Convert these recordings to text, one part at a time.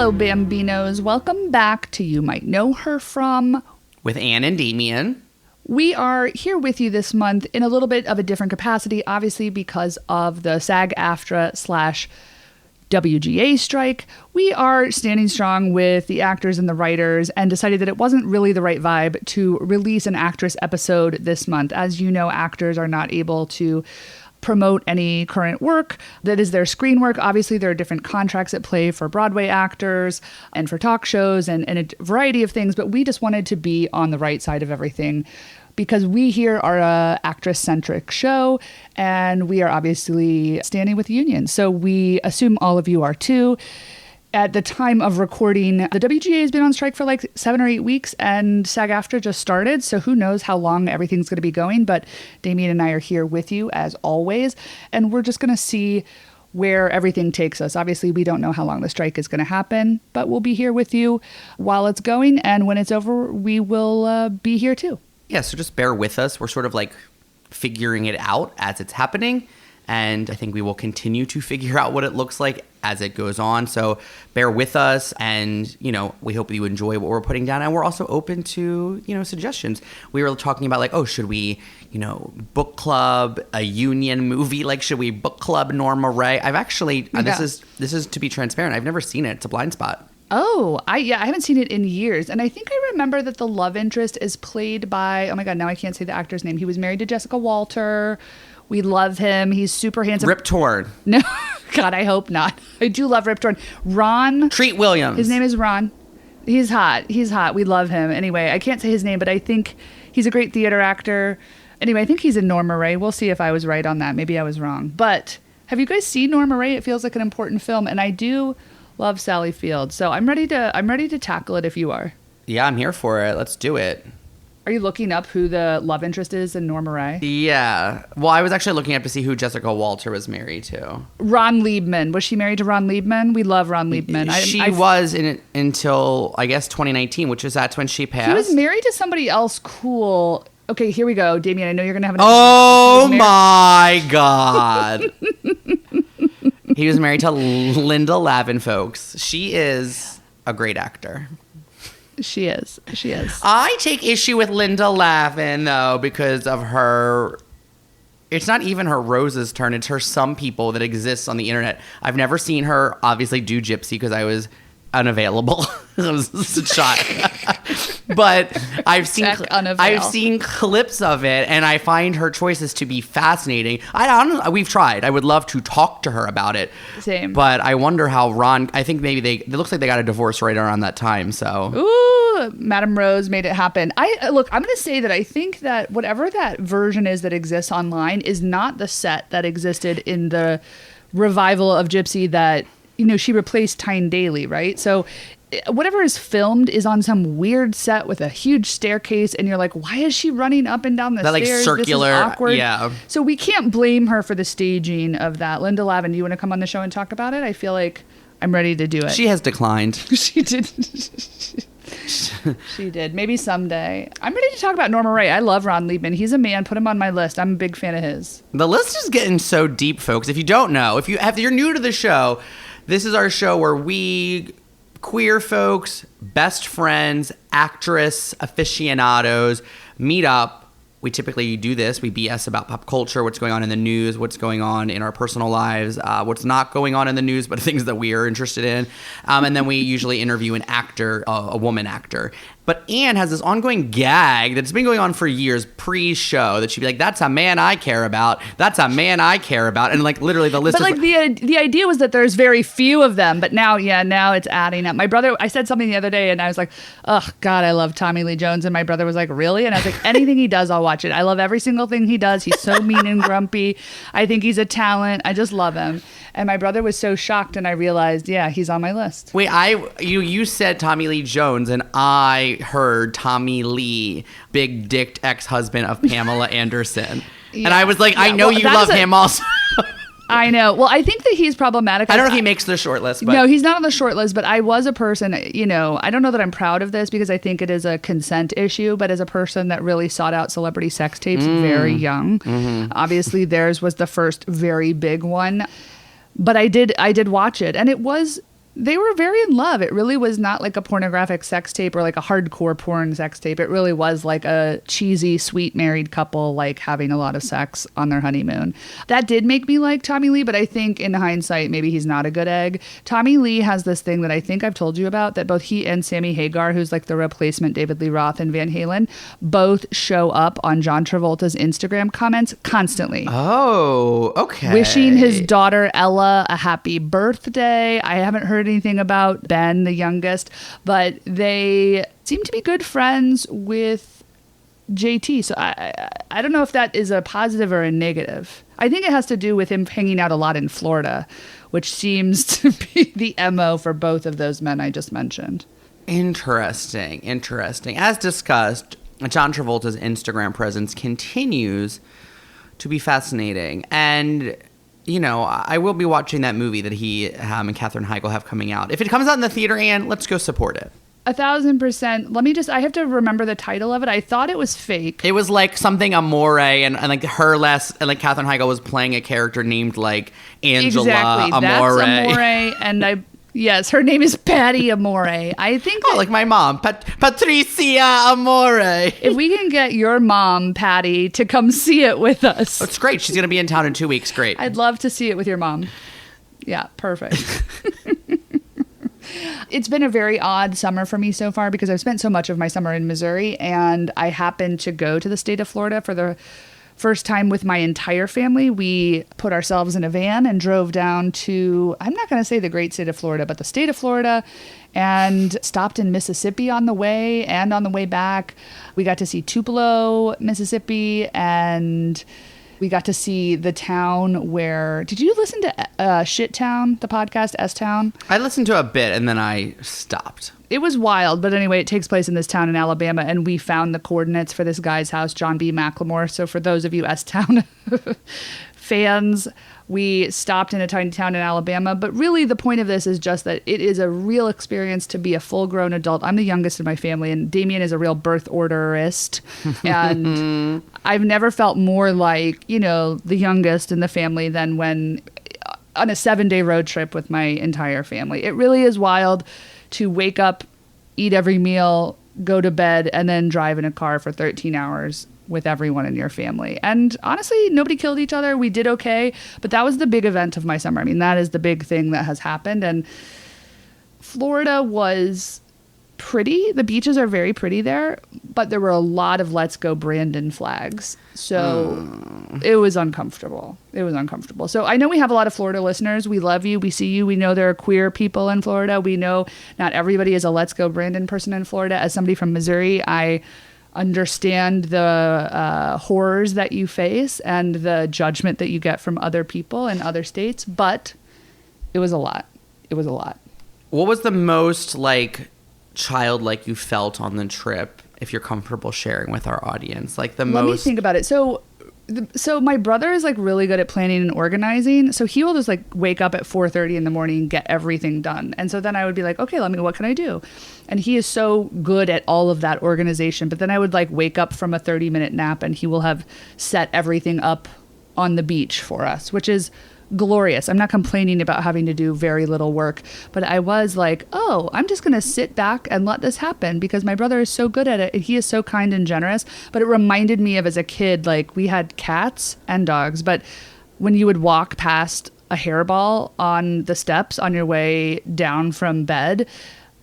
Hello, Bambinos. Welcome back to You Might Know Her From. With Anne and Damien. We are here with you this month in a little bit of a different capacity, obviously because of the SAG-AFTRA / WGA strike. We are standing strong with the actors and the writers and decided that it wasn't really the right vibe to release an actress episode this month. As you know, actors are not able to promote any current work that is their screen work. Obviously, there are different contracts at play for Broadway actors and for talk shows and a variety of things, but we just wanted to be on the right side of everything because we here are a actress-centric show and we are obviously standing with the union. So we assume all of you are too. At the time of recording, the WGA has been on strike for like 7 or 8 weeks and SAG-AFTRA just started. So who knows how long everything's going to be going. But Damien and I are here with you as always. And we're just going to see where everything takes us. Obviously, we don't know how long the strike is going to happen, but we'll be here with you while it's going. And when it's over, we will be here too. Yeah, so just bear with us. We're sort of like figuring it out as it's happening. And I think we will continue to figure out what it looks like as it goes on. So bear with us. And, you know, we hope you enjoy what we're putting down. And we're also open to, you know, suggestions. We were talking about like, oh, should we, you know, book club a union movie? Like, should we book club Norma Rae? I've actually, this is to be transparent. I've never seen it. It's a blind spot. Oh, I haven't seen it in years. And I think I remember that the love interest is played by, oh my God, now I can't say the actor's name. He was married to Jessica Walter. We love him. He's super handsome. Rip Torn. No, God, I hope not. I do love Rip Torn. Ron. Treat Williams. His name is Ron. He's hot. He's hot. We love him. Anyway, I can't say his name, but I think he's a great theater actor. Anyway, I think he's in Norma Rae. We'll see if I was right on that. Maybe I was wrong. But have you guys seen Norma Rae? It feels like an important film. And I do love Sally Field. So I'm ready to tackle it if you are. Yeah, I'm here for it. Let's do it. Are you looking up who the love interest is in Norma Rae? Yeah. Well, I was actually looking up to see who Jessica Walter was married to. Ron Leibman. Was she married to Ron Leibman? We love Ron Leibman. She was in it until, I guess, 2019, which is that's when she passed. He was married to somebody else cool. Okay, here we go. Damien, I know you're going to have an... Oh, my God. He was married to Linda Lavin, folks. She is a great actor. She is. I take issue with Linda Lavin, though, because of her... It's not even her Rose's turn. It's her Some People that exists on the internet. I've never seen her, obviously, do Gypsy because I was unavailable. I was a shot. But I've seen clips of it, and I find her choices to be fascinating. We've tried. I would love to talk to her about it. Same. But I wonder how Ron... I think maybe it looks like they got a divorce right around that time, so... Ooh, Madame Rose made it happen. I'm going to say that I think that whatever that version is that exists online is not the set that existed in the revival of Gypsy that... You know, she replaced Tyne Daly, right? So whatever is filmed is on some weird set with a huge staircase, and you're like, why is she running up and down the stairs? Like circular, this is awkward. Yeah. So we can't blame her for the staging of that. Linda Lavin, do you want to come on the show and talk about it? I feel like I'm ready to do it. She has declined. She did. She did. Maybe someday. I'm ready to talk about Norma Rae. I love Ron Leibman. He's a man. Put him on my list. I'm a big fan of his. The list is getting so deep, folks. If you don't know, if you're new to the show, this is our show where we, queer folks, best friends, actress aficionados, meet up. We typically do this. We BS about pop culture, what's going on in the news, what's going on in our personal lives, what's not going on in the news, but things that we are interested in. And then we usually interview an actor, a woman actor. But Anne has this ongoing gag that's been going on for years pre-show that she'd be like, that's a man I care about. That's a man I care about. And like literally the list but is... But the idea was that there's very few of them. But now it's adding up. My brother, I said something the other day and I was like, oh God, I love Tommy Lee Jones. And my brother was like, really? And I was like, anything he does, I'll watch it. I love every single thing he does. He's so mean and grumpy. I think he's a talent. I just love him. And my brother was so shocked, and I realized, yeah, he's on my list. Wait, you said Tommy Lee Jones, and I heard Tommy Lee, big dicked ex-husband of Pamela Anderson. Yeah. And I was like, I know you love him also. I know. Well, I think that he's problematic. I don't know if he makes the short list. But. No, he's not on the short list, but I was a person, you know, I don't know that I'm proud of this because I think it is a consent issue, but as a person that really sought out celebrity sex tapes very young, obviously theirs was the first very big one. But I did watch it, and it was they were very in love. It really was not like a pornographic sex tape or like a hardcore porn sex tape. It really was like a cheesy, sweet married couple, like having a lot of sex on their honeymoon. That did make me like Tommy Lee, but I think in hindsight, maybe he's not a good egg. Tommy Lee has this thing that I think I've told you about, that both he and Sammy Hagar, who's like the replacement David Lee Roth in Van Halen, both show up on John Travolta's Instagram comments constantly. Oh, okay. Wishing his daughter Ella a happy birthday. I haven't heard anything about Ben, the youngest, but they seem to be good friends with JT. So I don't know if that is a positive or a negative. I think it has to do with him hanging out a lot in Florida, which seems to be the MO for both of those men I just mentioned. Interesting. As discussed, John Travolta's Instagram presence continues to be fascinating. And you know, I will be watching that movie that he and Katherine Heigl have coming out. If it comes out in the theater, Anne, let's go support it. 1,000%. I have to remember the title of it. I thought it was fake. It was like something Amore, and like her last, and like Katherine Heigl was playing a character named like Angela exactly. Amore. That's Amore, and yes, her name is Patty Amore. I think like my mom, Patricia Amore. If we can get your mom, Patty, to come see it with us. It's great. She's going to be in town in 2 weeks. Great. I'd love to see it with your mom. Yeah, perfect. It's been a very odd summer for me so far because I've spent so much of my summer in Missouri, and I happened to go to the state of Florida for the first time with my entire family. We put ourselves in a van and drove down to, I'm not going to say the great state of Florida, but the state of Florida, and stopped in Mississippi on the way and on the way back. We got to see Tupelo, Mississippi, and we got to see the town where... Did you listen to Shit Town, the podcast, S-Town? I listened to a bit and then I stopped. It was wild, but anyway, it takes place in this town in Alabama, and we found the coordinates for this guy's house, John B. McLemore. So for those of you S-Town fans, we stopped in a tiny town in Alabama. But really, the point of this is just that it is a real experience to be a full-grown adult. I'm the youngest in my family, and Damien is a real birth orderist. And I've never felt more like, you know, the youngest in the family than when on a 7-day road trip with my entire family. It really is wild to wake up, eat every meal, go to bed, and then drive in a car for 13 hours with everyone in your family. And honestly, nobody killed each other. We did okay. But that was the big event of my summer. I mean, that is the big thing that has happened. And Florida was pretty. The beaches are very pretty there, but there were a lot of Let's Go Brandon flags. So it was uncomfortable. So I know we have a lot of Florida listeners. We love you. We see you. We know there are queer people in Florida. We know not everybody is a Let's Go Brandon person in Florida. As somebody from Missouri, I understand the horrors that you face and the judgment that you get from other people in other states, but it was a lot. What was the most like childlike you felt on the trip, if you're comfortable sharing with our audience? Like the most... Let me think about it. So my brother is like really good at planning and organizing. So he will just like wake up at 4:30 in the morning and get everything done. And so then I would be like, okay, what can I do? And he is so good at all of that organization. But then I would like wake up from a 30-minute nap and he will have set everything up on the beach for us, which is glorious. I'm not complaining about having to do very little work, but I was like, oh, I'm just going to sit back and let this happen because my brother is so good at it and he is so kind and generous. But it reminded me of as a kid, like we had cats and dogs, but when you would walk past a hairball on the steps on your way down from bed,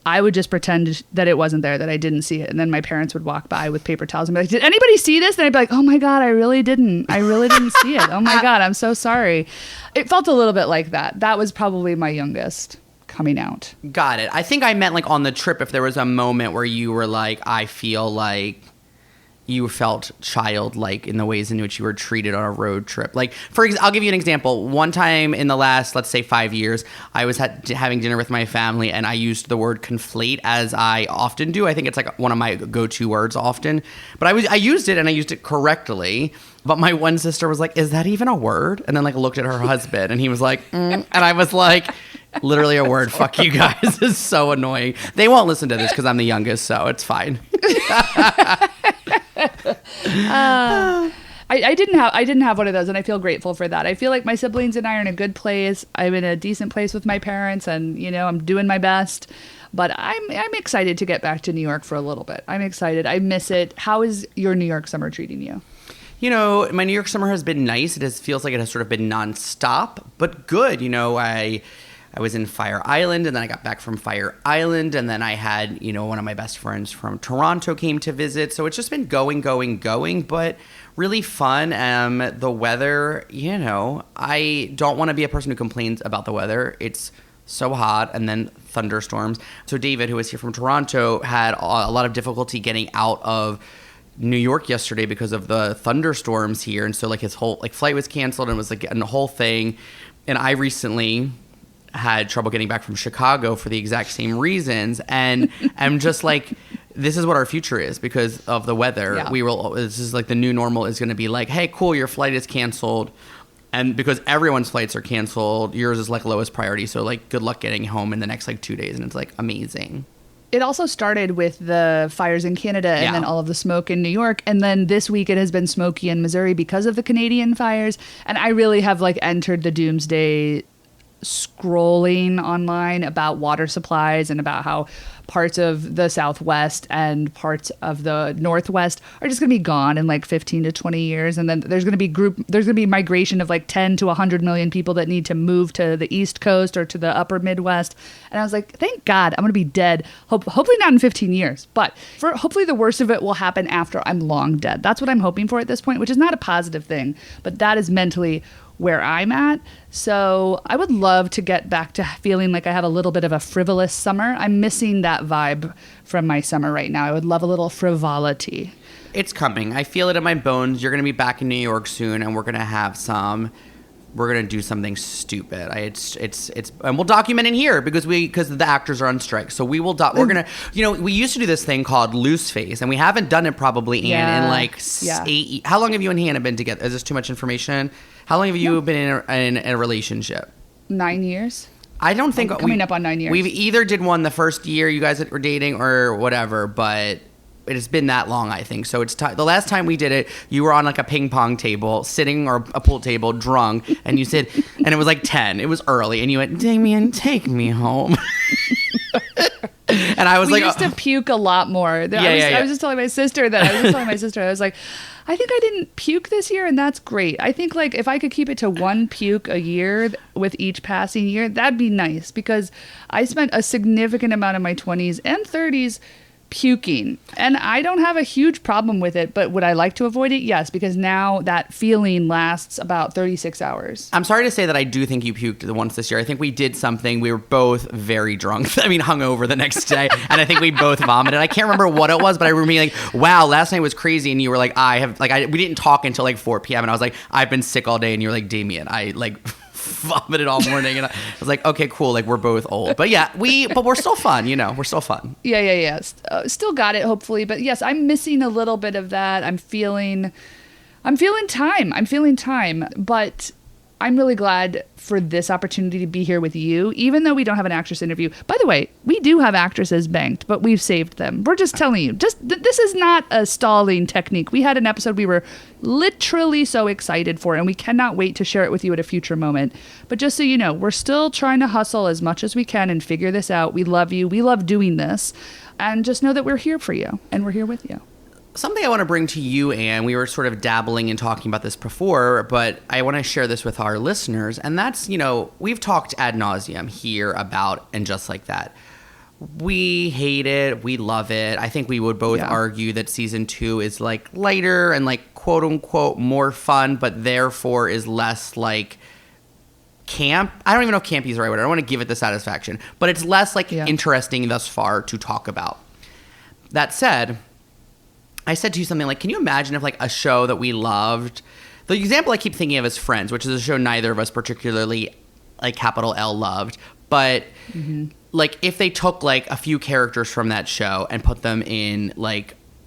I would just pretend that it wasn't there, that I didn't see it. And then my parents would walk by with paper towels and be like, did anybody see this? And I'd be like, oh my God, I really didn't see it. Oh my God, I'm so sorry. It felt a little bit like that. That was probably my youngest coming out. Got it. I think I meant like on the trip, if there was a moment where you were like, I feel like you felt childlike in the ways in which you were treated on a road trip. Like, I'll give you an example. One time in the last, let's say 5 years, I was having dinner with my family and I used the word conflate, as I often do. I think it's like one of my go-to words often. But I used it and I used it correctly. But my one sister was like, is that even a word? And then like looked at her husband and he was like, And I was like, literally a word. Fuck you guys. This is so annoying. They won't listen to this because I'm the youngest, so it's fine. I didn't have one of those, and I feel grateful for that. I feel like my siblings and I are in a good place. I'm in a decent place with my parents, and I'm doing my best. But I'm excited to get back to New York for a little bit. I'm excited. I miss it. How is your New York summer treating you? My New York summer has been nice. Feels like it has sort of been nonstop, but good. I was in Fire Island, and then I got back from Fire Island, and then I had, one of my best friends from Toronto came to visit. So it's just been going, but really fun. The weather, I don't want to be a person who complains about the weather. It's so hot, and then thunderstorms. So David, who was here from Toronto, had a lot of difficulty getting out of New York yesterday because of the thunderstorms here, and so his whole flight was canceled, and it was and the whole thing. And I recently had trouble getting back from Chicago for the exact same reasons, and I'm just this is what our future is because of the weather. Yeah. This is the new normal is going to be hey, cool, your flight is canceled. And because everyone's flights are canceled, yours is lowest priority. So good luck getting home in the next 2 days. And it's amazing. It also started with the fires in Canada and then all of the smoke in New York. And then this week it has been smoky in Missouri because of the Canadian fires. And I really have entered the doomsday scrolling online about water supplies and about how parts of the Southwest and parts of the Northwest are just going to be gone in 15 to 20 years. And then there's going to be migration of 10 to 100 million people that need to move to the East Coast or to the upper Midwest. And I was thank God I'm going to be dead. Hopefully not in 15 years, but hopefully the worst of it will happen after I'm long dead. That's what I'm hoping for at this point, which is not a positive thing, but that is mentally where I'm at. So I would love to get back to feeling like I have a little bit of a frivolous summer. I'm missing that vibe from my summer right now. I would love a little frivolity. It's coming. I feel it in my bones. You're going to be back in New York soon, and we're going to do something stupid. And we'll document it here because the actors are on strike. So we're gonna, we used to do this thing called Loose Face, and we haven't done it probably in 8. How long have you and Hannah been together? Is this too much information? How long have you been in a relationship? 9 years. I don't think coming up on 9 years. We've either did one the first year you guys were dating or whatever, but it has been that long, I think. So it's the last time we did it, you were on a ping pong table, sitting or a pool table, drunk, and you said, and it was 10. It was early, and you went, Damien, take me home. And I was we used to puke a lot more. I was just telling my sister I was I think I didn't puke this year, and that's great. I think if I could keep it to 1 puke a year with each passing year, that'd be nice because I spent a significant amount of my 20s and 30s puking, and I don't have a huge problem with it, but would I like to avoid it? Yes, because now that feeling lasts about 36 hours. I'm sorry to say that I do think you puked once this year. I think we did something. We were both very drunk. Hungover the next day, and I think we both vomited. I can't remember what it was, but I remember being wow, last night was crazy, and you were we didn't talk until 4 p.m., and I was I've been sick all day, and you were Damien, I vomited all morning, and I was okay, cool, we're both old, but but we're still fun, we're still fun. Yeah. Still got it, hopefully, but yes, I'm missing a little bit of that. I'm feeling time, but I'm really glad for this opportunity to be here with you, even though we don't have an actress interview. By the way, we do have actresses banked, but we've saved them. We're just telling you, this is not a stalling technique. We had an episode we were literally so excited for, and we cannot wait to share it with you at a future moment. But just so you know, we're still trying to hustle as much as we can and figure this out. We love you. We love doing this. And just know that we're here for you, and we're here with you. Something I want to bring to you, Anne, we were sort of dabbling and talking about this before, but I want to share this with our listeners, and that's, we've talked ad nauseum here about And Just Like That. We hate it. We love it. I think we would both argue that season 2 is lighter and quote unquote more fun, but therefore is less camp. I don't even know if campy is the right word. I don't want to give it the satisfaction, but it's less interesting thus far to talk about. That said, I said to you something can you imagine if a show that we loved, the example I keep thinking of is Friends, which is a show neither of us particularly capital L loved, but if they took a few characters from that show and put them in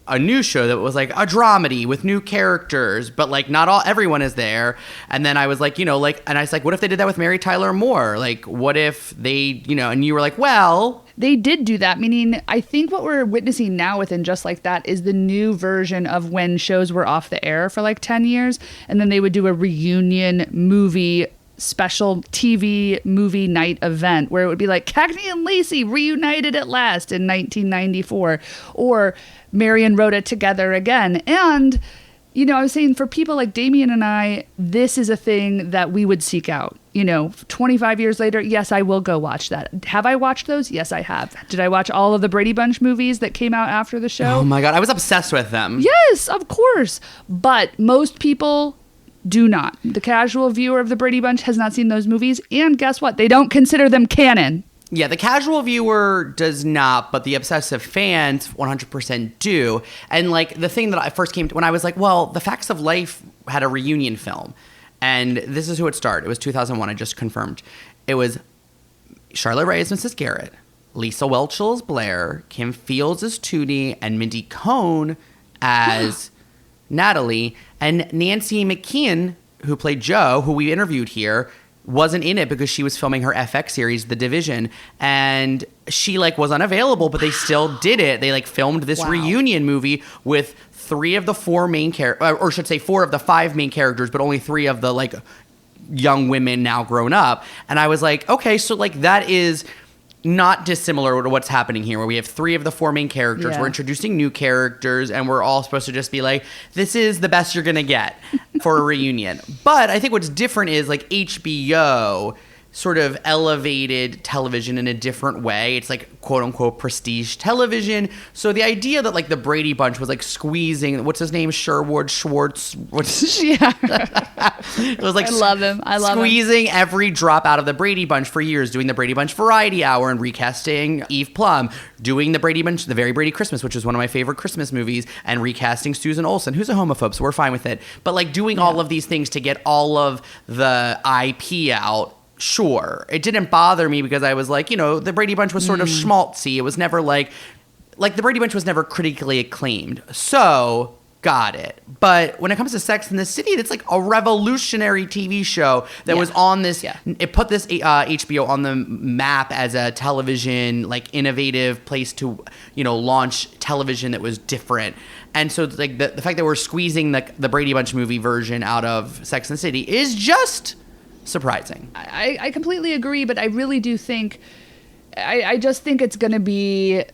a new show that was a dramedy with new characters, but not everyone is there. And then I was and I was what if they did that with Mary Tyler Moore? What if they, and you were well, they did do that, meaning I think what we're witnessing now within Just Like That is the new version of when shows were off the air for like 10 years, and then they would do a reunion movie special TV movie night event where it would be like Cagney and Lacey reunited at last in 1994, or Mary and Rhoda together again. And you know, I was saying for people like Damien and I, this is a thing that we would seek out. You know, 25 years later, yes, I will go watch that. Have I watched those? Yes, I have. Did I watch all of the Brady Bunch movies that came out after the show? Oh my God, I was obsessed with them. Yes, of course. But most people do not. The casual viewer of the Brady Bunch has not seen those movies. And guess what? They don't consider them canon. Yeah, the casual viewer does not, but the obsessive fans 100% do. And like the thing that I first came to when I was like, well, The Facts of Life had a reunion film. And this is who it starred. It was 2001. I just confirmed. It was Charlotte Rae as Mrs. Garrett, Lisa Whelchel as Blair, Kim Fields as Tootie, and Mindy Cohn as Natalie. And Nancy McKeon, who played Jo, who we interviewed here, wasn't in it because she was filming her FX series, The Division, and she like was unavailable, but they still did it. They like filmed this reunion movie with 3 of the 4 main characters, or should say 4 of the 5 main characters, but only 3 of the like young women now grown up. And I was like, okay, so like that is not dissimilar to what's happening here, where we have 3 of the 4 main characters. Yeah. We're introducing new characters, and we're all supposed to just be like, this is the best you're gonna get for a reunion. But I think what's different is like HBO sort of elevated television in a different way. It's like quote unquote prestige television. So the idea that like the Brady Bunch was like squeezing, what's his name? Sherwood Schwartz. Yeah. It was like I love him. Squeezing every drop out of the Brady Bunch for years, doing the Brady Bunch Variety Hour and recasting Eve Plum, doing the Brady Bunch, The Very Brady Christmas, which is one of my favorite Christmas movies, and recasting Susan Olsen, who's a homophobe, so we're fine with it. But like doing all of these things to get all of the IP out. Sure. It didn't bother me because I was like, you know, the Brady Bunch was sort of schmaltzy. It was never like the Brady Bunch was never critically acclaimed. So, got it. But when it comes to Sex and the City, it's like a revolutionary TV show that was on this. Yeah. It put this HBO on the map as a television, like innovative place to, you know, launch television that was different. And so like the fact that we're squeezing the Brady Bunch movie version out of Sex and the City is just surprising. I completely agree, but I really do think, I just think it's going to be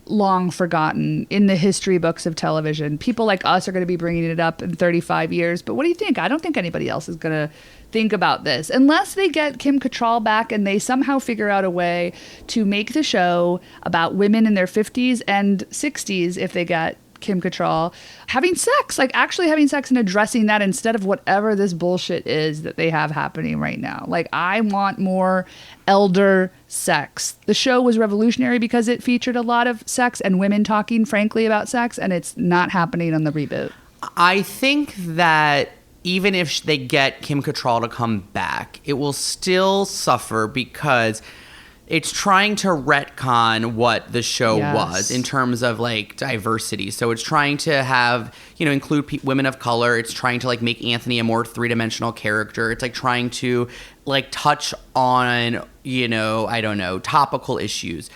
long forgotten in the history books of television. People like us are going to be bringing it up in 35 years, but what do you think? I don't think anybody else is going to think about this unless they get Kim Cattrall back and they somehow figure out a way to make the show about women in their 50s and 60s if they get Kim Cattrall having sex, like actually having sex and addressing that instead of whatever this bullshit is that they have happening right now. Like, I want more elder sex. The show was revolutionary because it featured a lot of sex and women talking frankly about sex, and it's not happening on the reboot. I think that even if they get Kim Cattrall to come back, it will still suffer because it's trying to retcon what the show was in terms of like diversity. So it's trying to have, you know, include women of color. It's trying to like make Anthony a more three-dimensional character. It's like trying to like touch on, you know, I don't know, topical issues.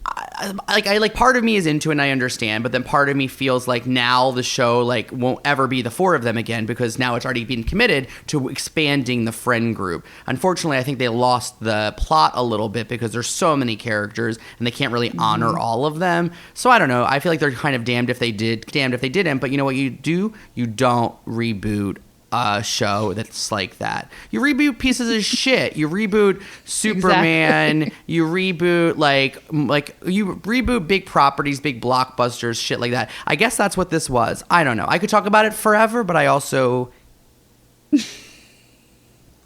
I part of me is into it and I understand, but then part of me feels like now the show like won't ever be the 4 of them again because now it's already been committed to expanding the friend group. Unfortunately, I think they lost the plot a little bit because there's so many characters and they can't really honor all of them. So I don't know. I feel like they're kind of damned if they did, damned if they didn't. But you know what you do? You don't reboot a show that's like that. You reboot pieces of shit. You reboot Superman. Exactly. You reboot like you reboot big properties, big blockbusters, shit like that. I guess that's what this was. I don't know. I could talk about it forever, but I also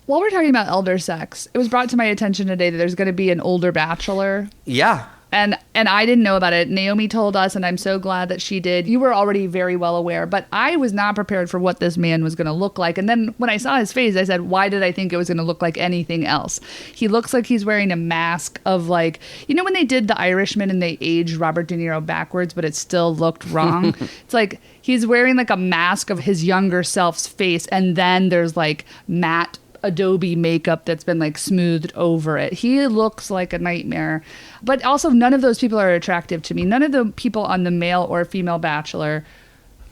while we're talking about elder sex, it was brought to my attention today that there's going to be an older Bachelor. Yeah. And I didn't know about it. Naomi told us, and I'm so glad that she did. You were already very well aware, but I was not prepared for what this man was going to look like. And then when I saw his face, I said, why did I think it was going to look like anything else? He looks like he's wearing a mask of like, you know when they did The Irishman and they aged Robert De Niro backwards, but it still looked wrong? It's like he's wearing like a mask of his younger self's face, and then there's like matte Adobe makeup that's been like smoothed over it. He looks like a nightmare. But also none of those people are attractive to me. None of the people on the male or female Bachelor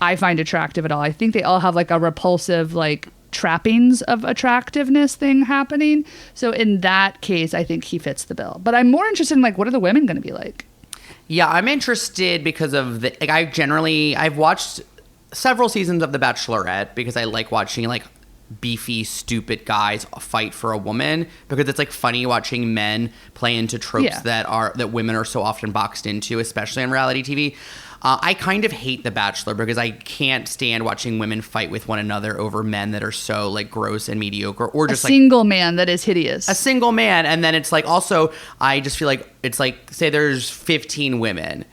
I find attractive at all. I think they all have like a repulsive like trappings of attractiveness thing happening. So in that case, I think he fits the bill. But I'm more interested in like, what are the women going to be like? Yeah, I'm interested because of the, like, I've watched several seasons of The Bachelorette because I like watching like beefy, stupid guys fight for a woman, because it's like funny watching men play into tropes that women are so often boxed into, especially on reality TV. I kind of hate The Bachelor because I can't stand watching women fight with one another over men that are so like gross and mediocre, or just a single man that is hideous. A single man. And then it's like, also, I just feel like it's like, say there's 15 women.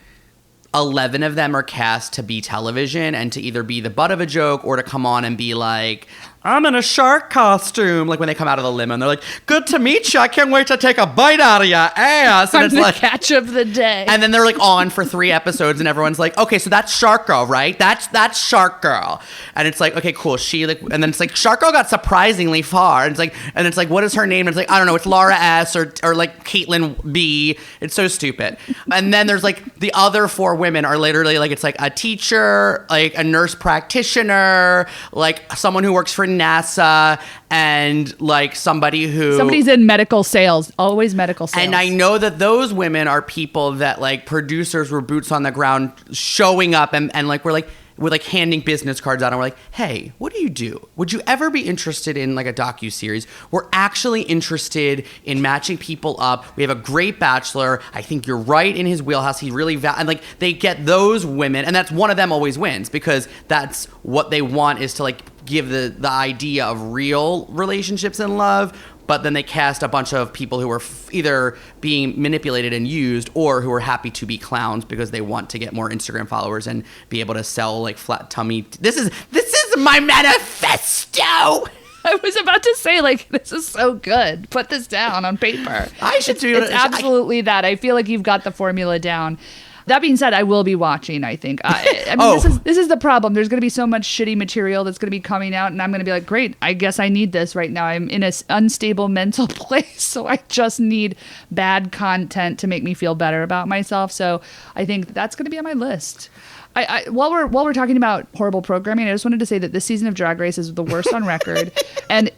11 of them are cast to be television and to either be the butt of a joke or to come on and be like, I'm in a shark costume. Like when they come out of the limo and they're like, good to meet you. I can't wait to take a bite out of your ass. And I'm it's the like, catch of the day. And then they're like on for 3 episodes and everyone's like, okay, so that's Shark Girl, right? That's Shark Girl. And it's like, okay, cool. She like, and then it's like, Shark Girl got surprisingly far. And it's like, what is her name? And it's like, I don't know. It's Laura S. or like Caitlin B. It's so stupid. And then there's like the other 4 women are literally like, it's like a teacher, like a nurse practitioner, like someone who works for NASA, and like somebody's in medical sales, always medical sales. And I know that those women are people that like producers were boots on the ground showing up and like we're like handing business cards out and we're like, hey, what do? Would you ever be interested in like a docuseries? We're actually interested in matching people up. We have a great Bachelor. I think you're right in his wheelhouse. He really and like they get those women, and that's one of them always wins, because that's what they want, is to like give the idea of real relationships and love. But then they cast a bunch of people who are either being manipulated and used, or who are happy to be clowns because they want to get more Instagram followers and be able to sell like flat tummy. This is my manifesto. I was about to say, like, this is so good. Put this down on paper. I should do it. It's absolutely that. I feel like you've got the formula down. That being said, I will be watching, I think. I mean, this is the problem. There's going to be so much shitty material that's going to be coming out, and I'm going to be like, great, I guess I need this right now. I'm in an unstable mental place, so I just need bad content to make me feel better about myself. So I think that's going to be on my list. While we're talking about horrible programming, I just wanted to say that this season of Drag Race is the worst on record. And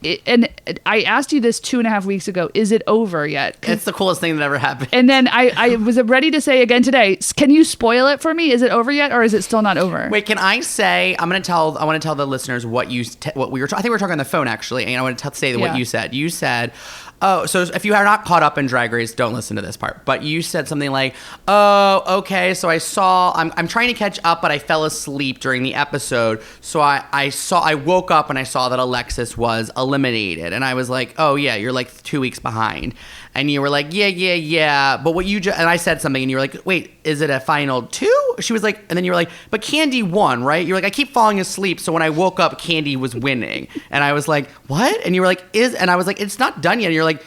I asked you this 2.5 weeks ago. Is it over yet? It's the coolest thing that ever happened. And then I was ready to say again today, can you spoil it for me? Is it over yet, or is it still not over? Wait, can I say, I want to tell the listeners what we were I think we were talking on the phone actually, and I want to say what you said. You said, oh, so if you are not caught up in Drag Race, don't listen to this part. But you said something like, oh, okay, so I'm trying to catch up, but I fell asleep during the episode. So I woke up and I saw that Alexis was eliminated. And I was like, oh yeah, you're like 2 weeks behind. And you were like, yeah. But and I said something and you were like, wait, is it a final 2? She was like, and then you were like, but Candy won, right? You're like, I keep falling asleep. So when I woke up, Candy was winning. And I was like, what? And you were like, and I was like, it's not done yet. And you're like,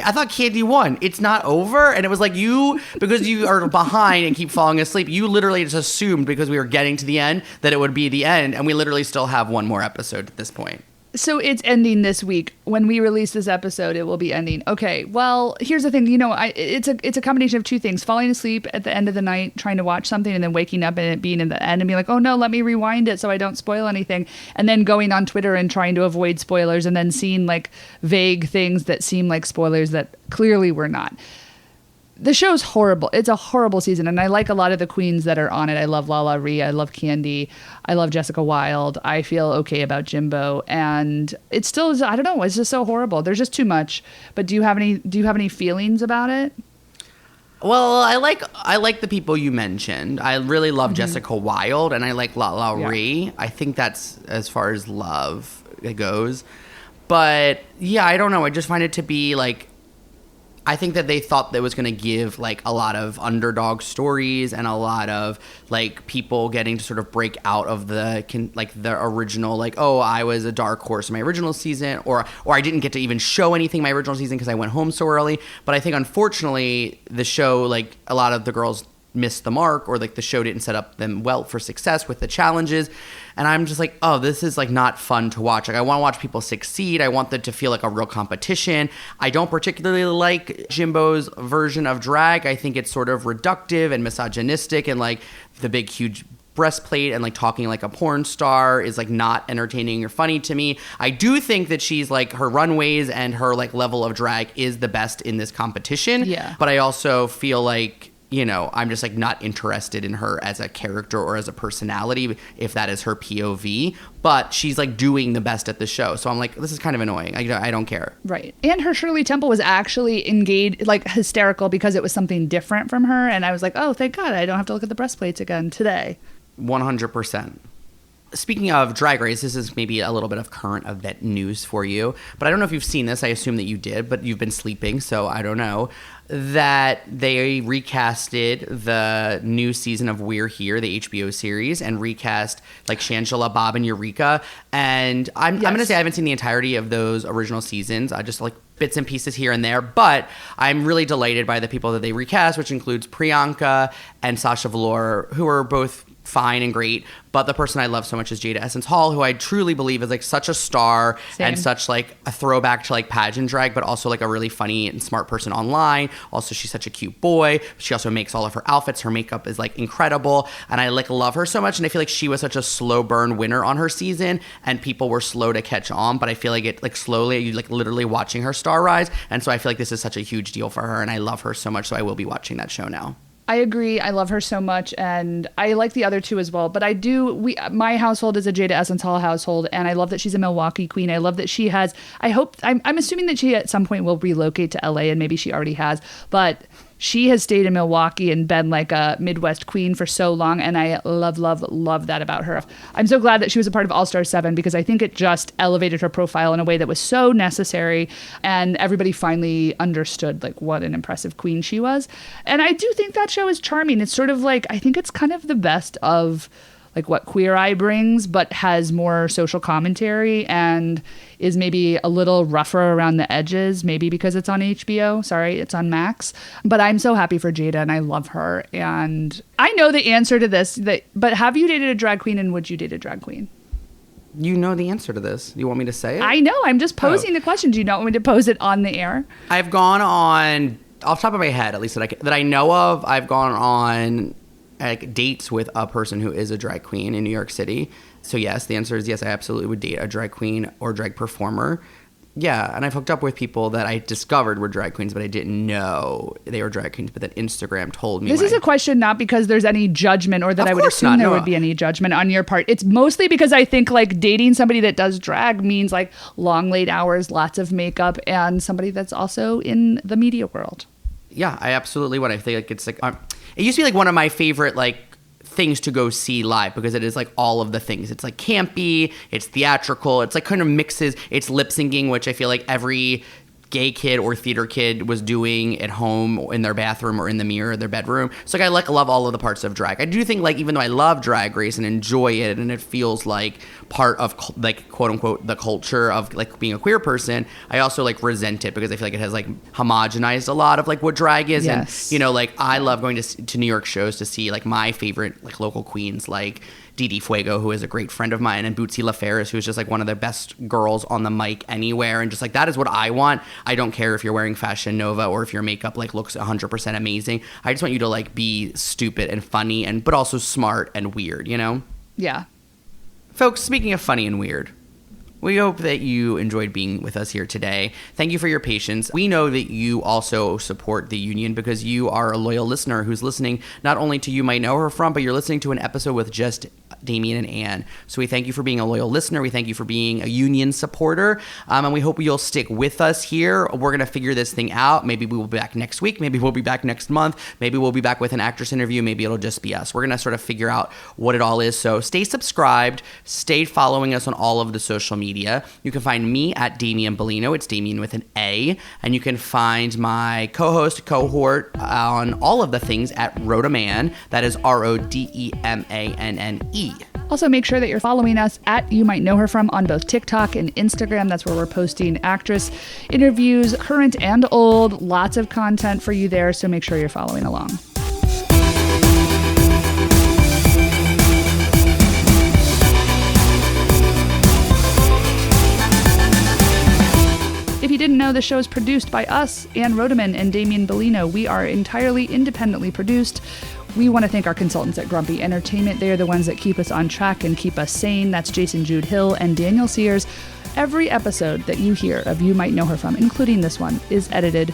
I thought Candy won. It's not over. And it was like, because you are behind and keep falling asleep, you literally just assumed because we were getting to the end that it would be the end. And we literally still have one more episode at this point. So it's ending this week. When we release this episode, it will be ending. Okay, well, here's the thing. It's a combination of 2 things. Falling asleep at the end of the night, trying to watch something, and then waking up and it being in the end and being like, oh no, let me rewind it so I don't spoil anything. And then going on Twitter and trying to avoid spoilers, and then seeing like vague things that seem like spoilers that clearly were not. The show's horrible. It's a horrible season, and I like a lot of the queens that are on it. I love Lala Rhea. I love Candy. I love Jessica Wilde. I feel okay about Jimbo, and it still is. I don't know. It's just so horrible. There's just too much. But do you have any feelings about it? Well, I like the people you mentioned. I really love Jessica Wilde, and I like Lala Rhea. I think that's as far as love it goes. But yeah, I don't know. I just find it to be like, I think that they thought that was going to give like a lot of underdog stories and a lot of like people getting to sort of break out of the original, like, oh, I was a dark horse in my original season, or I didn't get to even show anything in my original season because I went home so early. But I think unfortunately the show, like a lot of the girls missed the mark, or like the show didn't set up them well for success with the challenges. And I'm just like, oh, this is like not fun to watch. Like I want to watch people succeed. I want them to feel like a real competition. I don't particularly like Jimbo's version of drag. I think it's sort of reductive and misogynistic, and like the big huge breastplate and like talking like a porn star is like not entertaining or funny to me. I do think that she's like, her runways and her like level of drag is the best in this competition. Yeah. But I also feel like, you know, I'm just like not interested in her as a character or as a personality if that is her POV. But she's like doing the best at the show. So I'm like, this is kind of annoying. I don't care. Right. And her Shirley Temple was actually engaged, like hysterical, because it was something different from her. And I was like, oh, thank God I don't have to look at the breastplates again today. 100%. Speaking of Drag Race, this is maybe a little bit of current event news for you, but I don't know if you've seen this. I assume that you did, but you've been sleeping, so I don't know. That they recasted the new season of We're Here, the HBO series, and recast like Shangela, Bob, and Eureka. And I'm going to say I haven't seen the entirety of those original seasons. I just like bits and pieces here and there, but I'm really delighted by the people that they recast, which includes Priyanka and Sasha Velour, who are both fine and great, but the person I love so much is Jaida Essence Hall, who I truly believe is like such a star. Same. And such like a throwback to like pageant drag, but also like a really funny and smart person online. Also, she's such a cute boy. She also makes all of her outfits. Her makeup is like incredible, and I like love her so much. And I feel like she was such a slow burn winner on her season, and people were slow to catch on. But I feel like it like slowly, you like literally watching her star rise, and so I feel like this is such a huge deal for her, and I love her so much. So I will be watching that show now. I agree. I love her so much, and I like the other two as well. But I do. My household is a Jaida Essence Hall household, and I love that she's a Milwaukee queen. I love that she has. I'm assuming that she at some point will relocate to LA, and maybe she already has. But she has stayed in Milwaukee and been like a Midwest queen for so long, and I love, love, love that about her. I'm so glad that she was a part of All Star 7, because I think it just elevated her profile in a way that was so necessary, and everybody finally understood like what an impressive queen she was. And I do think that show is charming. It's sort of like, I think it's kind of the best of like what Queer Eye brings, but has more social commentary and is maybe a little rougher around the edges, maybe because it's on HBO. Sorry, it's on Max. But I'm so happy for Jaida, and I love her. And I know the answer to this, but have you dated a drag queen, and would you date a drag queen? You know the answer to this. You want me to say it? I know. I'm just posing the question. Do you not want me to pose it on the air? I've gone on, off the top of my head, at least that I know of, I've gone on like dates with a person who is a drag queen in New York City. So yes, the answer is yes, I absolutely would date a drag queen or drag performer. Yeah, and I've hooked up with people that I discovered were drag queens, but I didn't know they were drag queens, but that Instagram told me. This is a question not because there's any judgment, or that I would assume there would be any judgment on your part. It's mostly because I think like dating somebody that does drag means like long late hours, lots of makeup, and somebody that's also in the media world. Yeah, I absolutely would. I think like it's like it used to be like one of my favorite like things to go see live, because it is like all of the things. It's like campy, it's theatrical, it's like kind of mixes, it's lip syncing, which I feel like every gay kid or theater kid was doing at home in their bathroom or in the mirror of their bedroom. So like I love all of the parts of drag. I do think like even though I love Drag Race and enjoy it, and it feels like part of like quote unquote the culture of like being a queer person, I also like resent it because I feel like it has like homogenized a lot of like what drag is. Yes. And you know, like I love going to New York shows to see like my favorite like local queens, like Didi Fuego, who is a great friend of mine, and Bootsy LaFerris, who is just like one of the best girls on the mic anywhere, and just like that is what I want. I don't care if you're wearing Fashion Nova or if your makeup like looks 100% amazing. I just want you to like be stupid and funny, and but also smart and weird, you know? Yeah. Folks, speaking of funny and weird, we hope that you enjoyed being with us here today. Thank you for your patience. We know that you also support the union because you are a loyal listener who's listening not only to You Might Know Her From, but you're listening to an episode with just Damien and Anne. So we thank you for being a loyal listener. We thank you for being a union supporter. And we hope you'll stick with us here. We're going to figure this thing out. Maybe we will be back next week. Maybe we'll be back next month. Maybe we'll be back with an actress interview. Maybe it'll just be us. We're going to sort of figure out what it all is. So stay subscribed. Stay following us on all of the social media. You can find me at Damien Bellino. It's Damien with an A. And you can find my co-host, cohort on all of the things at Rodaman. That is RODEMANNE. Also, make sure that you're following us at You Might Know Her From on both TikTok and Instagram. That's where we're posting actress interviews, current and old. Lots of content for you there, so make sure you're following along. didn't know, the show is produced by us, Ann Rodeman and Damian Bellino. We are entirely independently produced. We want to thank our consultants at Grumpy Entertainment. They are the ones that keep us on track and keep us sane. That's Jason Jude Hill and Daniel Sears. Every episode that you hear of You Might Know Her From, including this one, is edited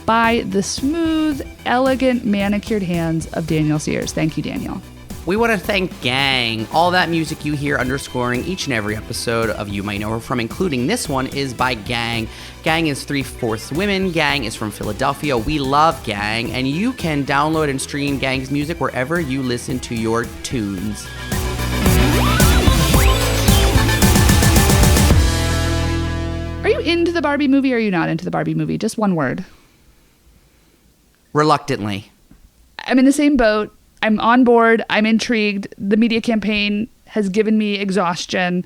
by the smooth, elegant, manicured hands of Daniel Sears. Thank you, Daniel. We want to thank Gang. All that music you hear underscoring each and every episode of You Might Know Her From, including this one, is by Gang. Gang is 3/4 women. Gang is from Philadelphia. We love Gang, and you can download and stream Gang's music wherever you listen to your tunes. Are you into the Barbie movie or are you not into the Barbie movie? Just one word. Reluctantly. I'm in the same boat. I'm on board. I'm intrigued. The media campaign has given me exhaustion,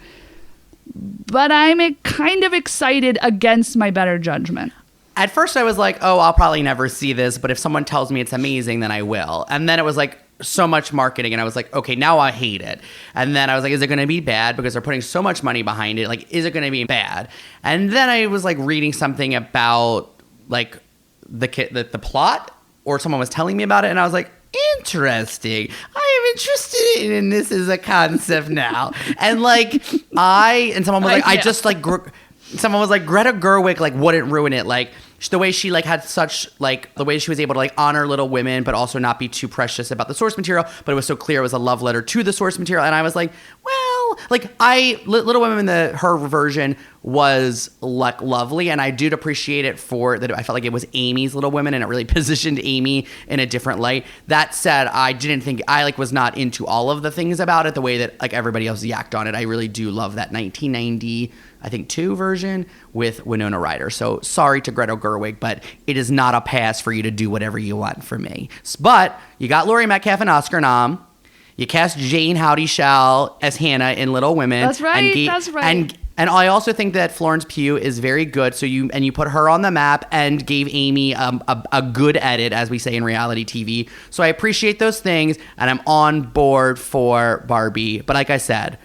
but I'm kind of excited against my better judgment. At first I was like, oh, I'll probably never see this, but if someone tells me it's amazing, then I will. And then it was like so much marketing, and I was like, okay, now I hate it. And then I was like, is it going to be bad? Because they're putting so much money behind it. Like, is it going to be bad? And then I was like reading something about like the plot, or someone was telling me about it, and I was like, interesting. I am interested in this as a concept now. And like someone was like, someone was like, Greta Gerwig like wouldn't ruin it. Like the way she like had such like the way she was able to like honor Little Women, but also not be too precious about the source material. But it was so clear it was a love letter to the source material. And I was like, well, like Little Women, her version was like lovely, and I did appreciate it for that. I felt like it was Amy's Little Women, and it really positioned Amy in a different light. That said, I didn't think I like was not into all of the things about it the way that like everybody else yacked on it. I really do love that 1990, I think, 2 version with Winona Ryder. So sorry to Greta Gerwig, but it is not a pass for you to do whatever you want for me. But you got Laurie Metcalf an Oscar nom. You cast Jane Howdy-Shell as Hannah in Little Women. That's right. That's right. And I also think that Florence Pugh is very good. So you put her on the map and gave Amy a good edit, as we say in reality TV. So I appreciate those things, and I'm on board for Barbie. But like I said,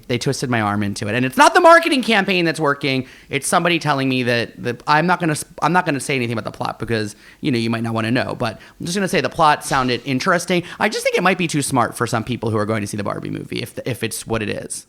they twisted my arm into it, and it's not the marketing campaign that's working. It's somebody telling me that I'm not gonna say anything about the plot because you might not want to know. But I'm just gonna say the plot sounded interesting. I just think it might be too smart for some people who are going to see the Barbie movie if it's what it is.